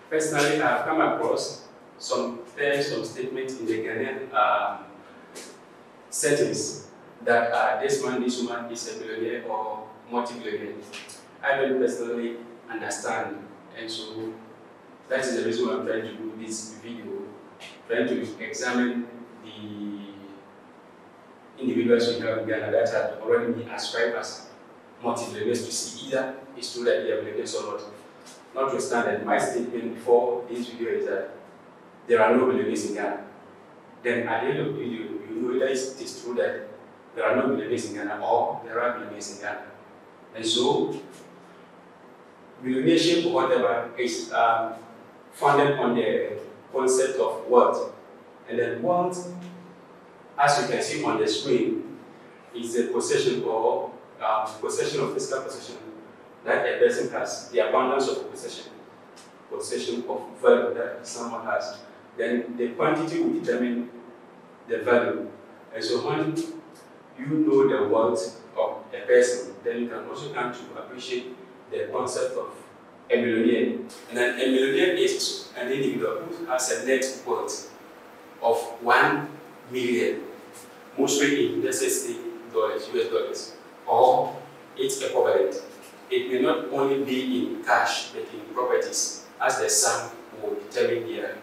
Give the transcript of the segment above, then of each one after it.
Personally, I have come across some terms, some statements in the Ghanaian settings that this man, this woman is a billionaire or multi-billionaire. I don't personally understand, and so that is the reason why I'm trying to do this video, trying to examine the individuals we have in Ghana that have already been ascribed as multi-billionaires to see either it's true that they are billionaires or not. Notwithstanding, my statement before this video is that there are no billionaires in Ghana. Then at the end of the video, you know whether it is true that there are no billionaires in Ghana or there are billionaires in Ghana. And so, billionaireship or whatever is founded on the concept of wealth. And then wealth, as you can see on the screen, is the possession or possession of physical possession that a person has, the abundance of possession of value that someone has. Then the quantity will determine the value. And so when you know the wealth of a person, then you can also come to appreciate the concept of a millionaire. And then a millionaire is an individual who has a net worth of 1 million, mostly in USD, US dollars, or its equivalent. It may not only be in cash, but in properties, as the sum will determine their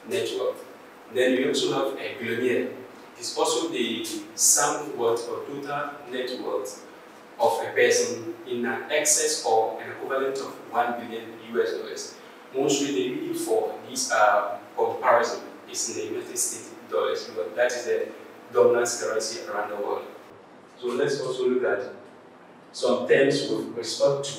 net worth. Then we also have a billionaire. It's also the sum worth or total net worth of a person in an excess or an equivalent of 1 billion US dollars. Mostly the reason for this comparison is in the United States dollars, because that is the dominant currency around the world. So let's also look at some terms with respect to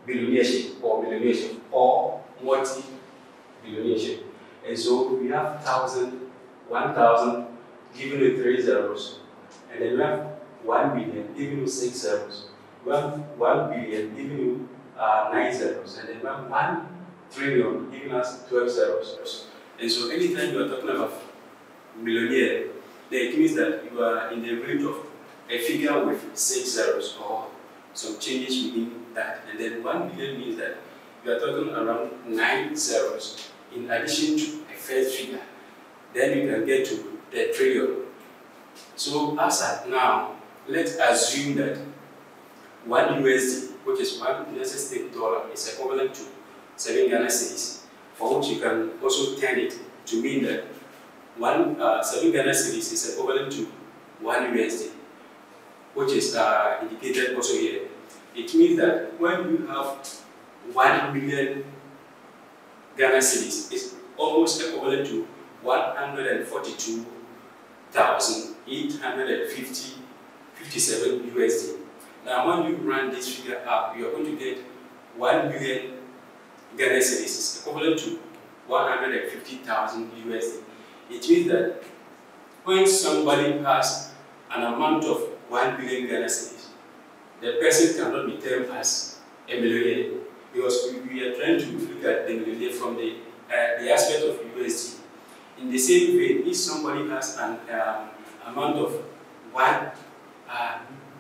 billionaireship or multi-billionaireship. And so we have 1,000 given you 3 zeros, and then we have 1 million giving you 6 zeros. We have 1 billion giving you 9 zeros, and then we have 1 trillion giving us 12 zeros. And so anytime you are talking about millionaire, then it means that you are in the range of a figure with 6 zeros or some changes within that. And then 1 billion means that you are talking around 9 zeros in addition to a first figure. Then you can get to the trillion. So as at now, let's assume that 1 USD, which is 1 United States dollar, is equivalent to 7 Ghana cedis, for which you can also turn it to mean that 7 Ghana cedis is equivalent to 1 USD, which is indicated also here. It means that when you have 1 million Ghana cedis, it's almost equivalent to 142,857 USD. Now, when you run this figure up, you are going to get 1 million Ghana cedis is equivalent to 150,000 USD. It means that when somebody has an amount of 1 billion Ghana cedis, the person cannot be termed as a millionaire, because we are trying to look at the millionaire from the aspect of USD. In the same way, if somebody has an amount of 1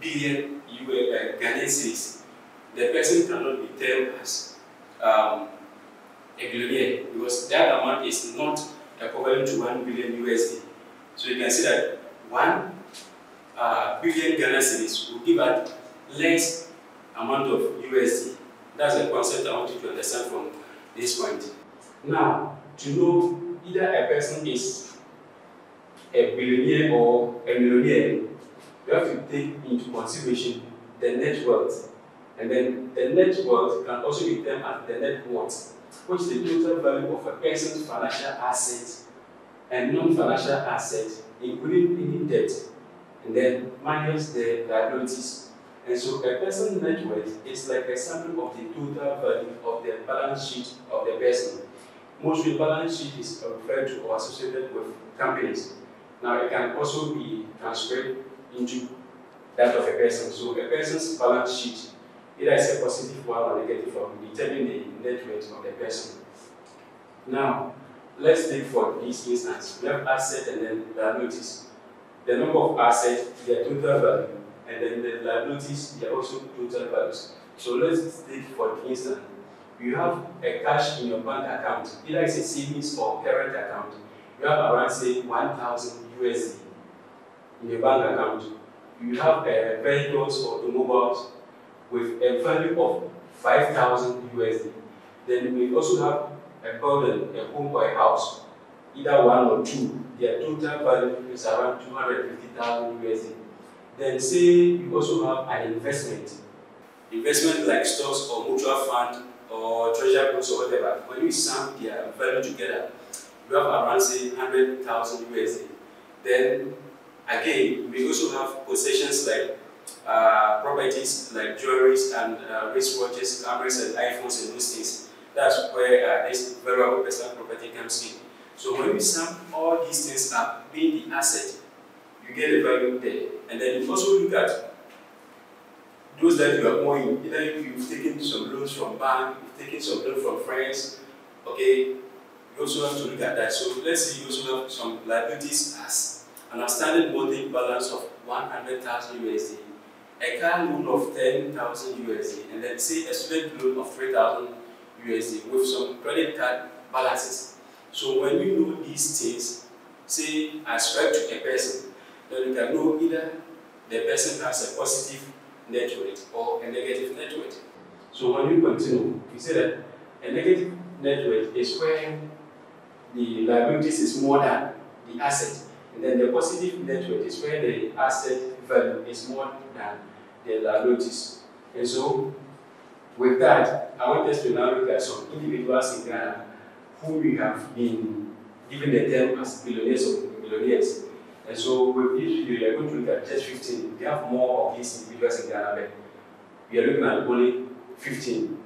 billion Ghanaian cedis, the person cannot be termed as a billionaire, because that amount is not equivalent to 1 billion USD. So you can see that 1 billion Ghana cedis will give out less amount of USD. That's the concept I want you to understand from this point. Now, to know either a person is a billionaire or a millionaire, you have to take into consideration the net worth. And then the net worth can also be termed as the net worth, which is the total value of a person's financial assets and non-financial assets, including any debt, and then minus the liabilities. And so a person's net worth is like a sample of the total value of the balance sheet of the person. Mostly balance sheet is referred to or associated with companies. Now it can also be transferred into that of a person. So a person's balance sheet, either is a positive one or negative one, will determine the net worth of the person. Now, let's take for this instance, we have asset and then liabilities. The number of assets, their total value, and then the liabilities, they are also total values. So let's take for instance, you have a cash in your bank account, either it's a savings or current account, you have around say 1,000 USD in your bank account. You have vehicles or automobiles with a value of 5,000 USD. Then we also have a building, a home or a house, either one or two. Their total value is around 250,000 USD. Then say you also have an investment like stocks or mutual fund or treasure bills or whatever. When you sum their value together, you have around say 100,000 USD. Then again, we also have possessions like properties like jewelries and wristwatches, cameras and iPhones and those things. That's where this variable personal property comes in. So when we sum all these things up, being the asset, you get a value there. And then you also look at those that you are owing. Either you've taken some loans from bank, you've taken some loans from friends, okay, you also have to look at that. So let's say you also have some liabilities as an outstanding monthly balance of 100,000 USD, a car loan of 10,000 USD, and then say a student loan of 3,000 USD with some credit card balances. So when you know these things, say ascribe to a person, then you can know either the person has a positive net worth or a negative net worth. So when you continue, you say that a negative net worth is where the liabilities is more than the asset, and then the positive net worth is where the asset value is more than the liabilities. And so with that, I want us to now look at some individuals in Ghana who we have been given the term as billionaires or millionaires. And so with this video, we are going to look at just 15. We have more of these individuals in Ghana, but we are looking at only 15.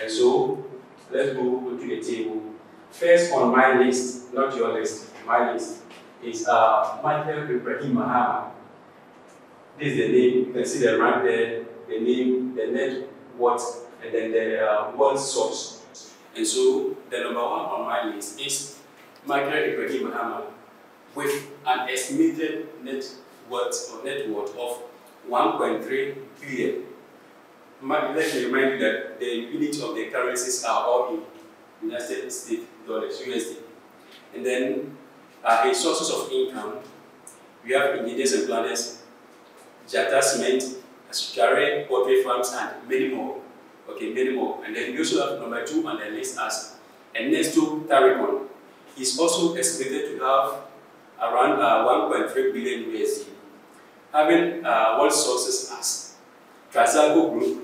And so let's go to the table. First on my list, not your list, my list, is Michael Ibrahim Mahama. This is the name. You can see the rank there, the name, the net worth, and then the wealth source. And so the number one on my list is Michael Ibrahim Mahama with an estimated net worth of 1.3 billion. Let me remind you that the units of the currencies are all in United States dollars, USD. And then his sources of income, we have engineers and planners, Jata Cement, Jerome poultry farms, and many more. Okay, many more. And then we also have number 2 on the list as Ernesto Taricon. He's also estimated to have around 1.3 billion USD, having wealth sources as Trasago Group,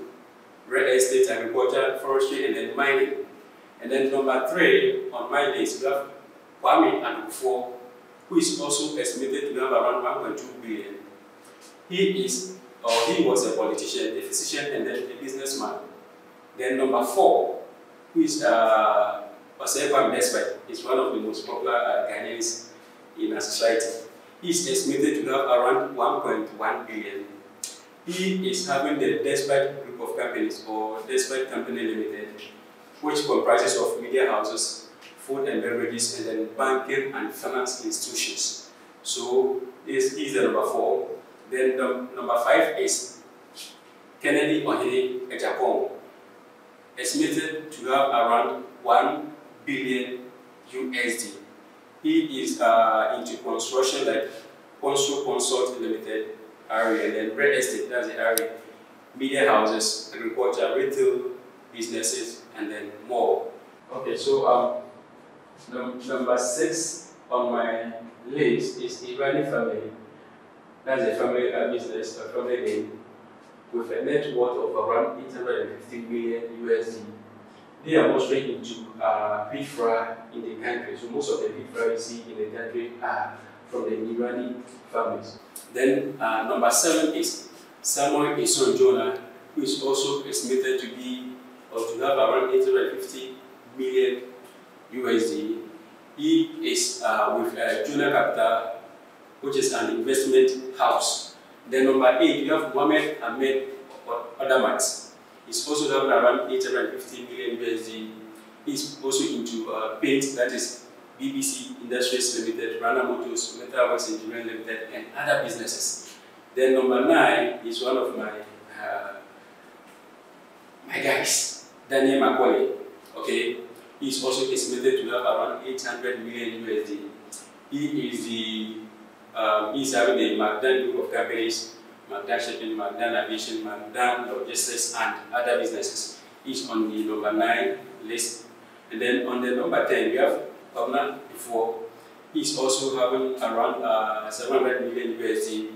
real estate, agriculture, forestry, and then mining. And then number 3 on my list, we have Kwame Adufo, who is also estimated to have around 1.2 billion. He was a politician, a physician, and then a businessman. Then number 4, who is Osefa Mesbet, is one of the most popular Ghanaians in our society. He is estimated to have around 1.1 billion. He is having the Despite Group of Companies, or Despite Company Limited, which comprises of media houses, food and beverages, and then banking and finance institutions. So this is the number 4. Then number 5 is Kennedy Ohene Japan, estimated to have around 1 billion USD. He is into construction like Consult Limited area, and then real estate, that's the area, media houses, agriculture, retail businesses, and then more. Okay, so number 6 on my list is Irani family. That's a family business, a family name, with a net worth of around 850 million USD. They are mostly into beef fry in the country. So most of the beef fry you see in the country are from the Irani families. Then number 7 is Samuel Ison Jonah, who is also estimated to be or to have around 850 million USD. He is with Jonah Capital, which is an investment house. Then number 8, you have Mohamed Ahmed Odamat. He's also having around 850 million USD. He's also into paint, that is BBC Industries Limited, Rana Motors, Metalworks Engineering Limited, and other businesses. Then number 9 is one of my guys, Daniel Macaulay. Okay, he is also estimated to have around 800 million USD. He is having a Magdan group of companies, Magdan Shipping, Magdan Aviation, Magdan Logistics, and other businesses. He's on the number 9 list. And then on the number 10, we have Governor before. He's also having around 700 million USD.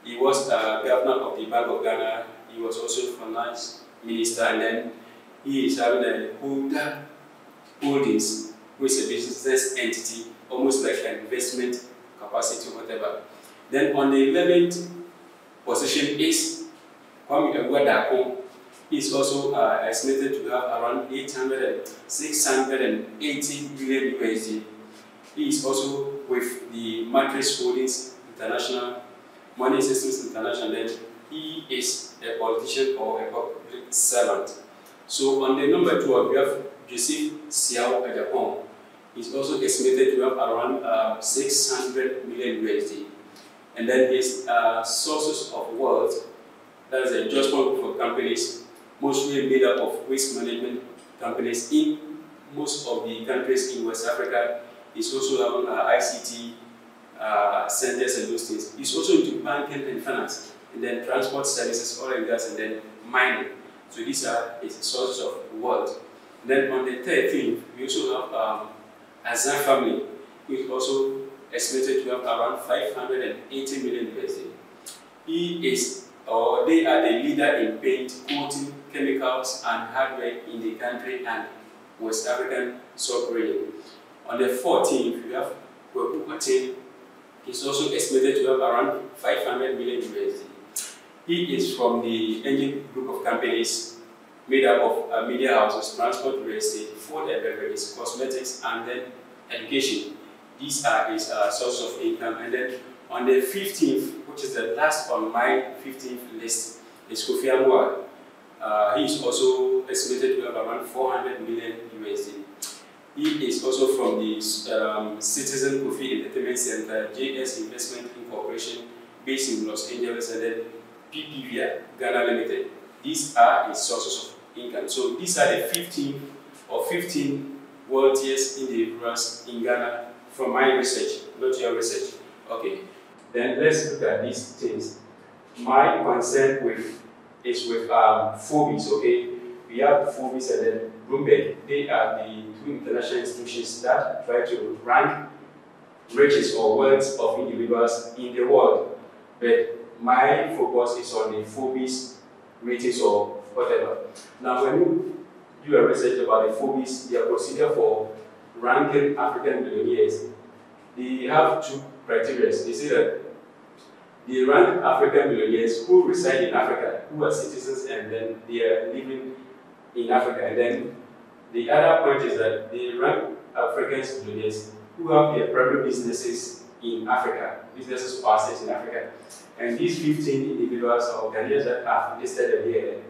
He was governor of the Bank of Ghana. He was also finance minister, and then he is having a Hulda Holdings, which is a business entity, almost like an investment capacity or whatever. Then on the 11th position is Kwame Eguadako. He is also estimated to have around 680 billion USD. He is also with the Matrix Holdings International, Money Systems International. Then he is a politician or a public servant. So on the number 12, we have Joseph Xiao Ajapong. He's also estimated to have around 600 million USD. And then his sources of wealth, that is a just one group of companies, mostly made up of waste management companies in most of the countries in West Africa. He's also having ICT centers and those things. He's also into banking and finance, and then transport services, oil and gas, and then mining. So these are his sources of wealth. Then on the 13th, we also have Azan family, who is also estimated to have around 580 million USD. He is, or they are the leader in paint, coating, chemicals, and hardware in the country and West African sub-region. On the 14th, we have Kweku Atin. He's also estimated to have around 500 million USD. He is from the Engine group of companies made up of media houses, transport, real estate, food and beverages, cosmetics, and then education. These are his sources of income. And then on the 15th, which is the last on my 15th list, is Kofi Annan. He is also estimated to have around 400 million USD. He is also from the Citizen Kofi Entertainment Center, JS Investment Incorporation, based in Los Angeles, and then PPVia, Ghana Limited. These are his sources of income. So these are the 15 wealthiest individuals in Ghana from my research, not your research. Okay, then let's look at these things. My concern is with Forbes, okay? We have Forbes and then Bloomberg. They are the two international institutions that try to rank riches or wealth of individuals in the world. But my focus is on the Forbes ratings or whatever. Now, when you do a research about the Forbes, their procedure for ranking African billionaires, they have two criteria. They say that they rank African billionaires who reside in Africa, who are citizens, and then they are living in Africa. And then the other point is that they rank African billionaires who have their private businesses in Africa, businesses or assets in Africa. And these 15 individuals or Ghanaians that are listed here,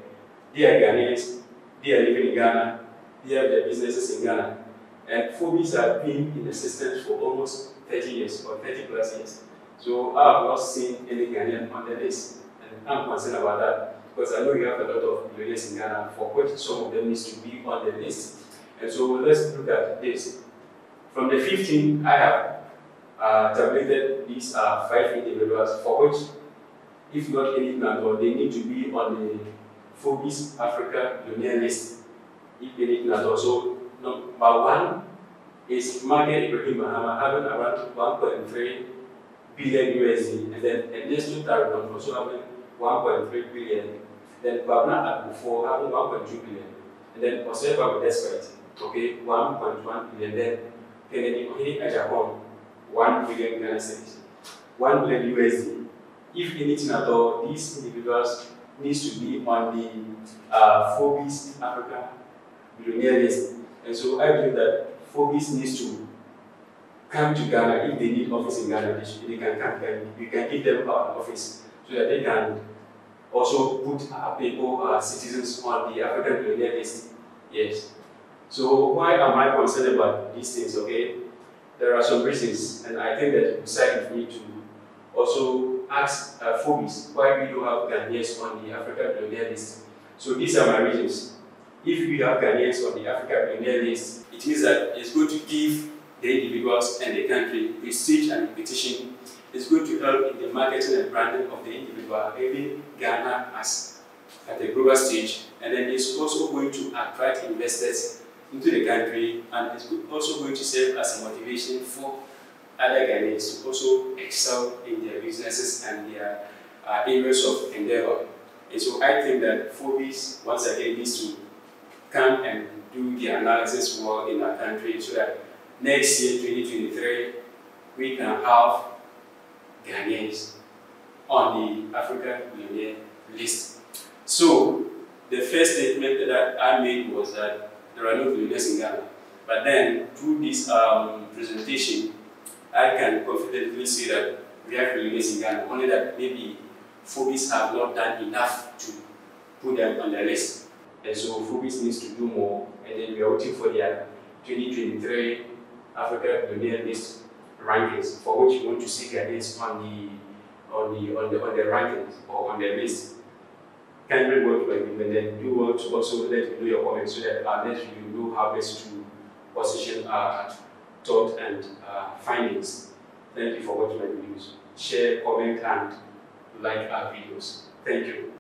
they are Ghanaians, they are living in Ghana, they have their businesses in Ghana. And Forbes have been in existence for almost 30 years or 30 plus years. So I have not seen any Ghanaian on the list. And I'm concerned about that because I know you have a lot of billionaires in Ghana for which some of them needs to be on the list. And so let's look at this. From the 15, I have tabulated these 5 individuals for which, if not anything at all, they need to be on the Forbes Africa billionaire list, if anything at all. So number 1 is Margaret Ibrahim Mahama, having around 1.3 billion USD, and then Ernesto Tarrant also having 1.3 billion, then Babna Akufo having 1.2 billion, and then Osefa Despite, okay, 1.1 billion, then Kennedy Ohini Ajapong, 1 billion Ghana cedis, 1 billion USD. If anything at all, these individuals needs to be on the Forbes Africa billionaire list. And so I believe that Forbes needs to come to Ghana. If they need office in Ghana, they can come. You can give them an office so that they can also put people, citizens on the African billionaire list. Yes. So why am I concerned about these things? Okay, there are some reasons, and I think that you decided for me to also ask Forbes why we don't have Ghanaians on the African billionaire list. So these are my reasons. if you have Ghanaians on the Africa Billionaire list, it means that it's going to give the individuals and the country prestige and reputation. It's going to help in the marketing and branding of the individual, even Ghana as at the global stage. And then it's also going to attract investors into the country, and it's also going to serve as a motivation for other Ghanaians to also excel in their businesses and their areas of endeavor. And so I think that Forbes once again needs to come and do the analysis work in our country so that next year, 2023, we can have Ghanaians on the Africa Billionaire list. So the first statement that I made was that there are no billionaires in Ghana. But then through this presentation, I can confidently say that we have billionaires in Ghana, only that maybe Forbes have not done enough to put them on the list. And so Forbes needs to do more, and then we are waiting for their 2023 Africa Billionaire list rankings, for which we want to see Ghanaians on the rankings or on the list. Kindly work with me, and then do well to also let me know your comments so that our next video know how best to position our thought and findings. Thank you for watching my videos. Share, comment, and like our videos. Thank you.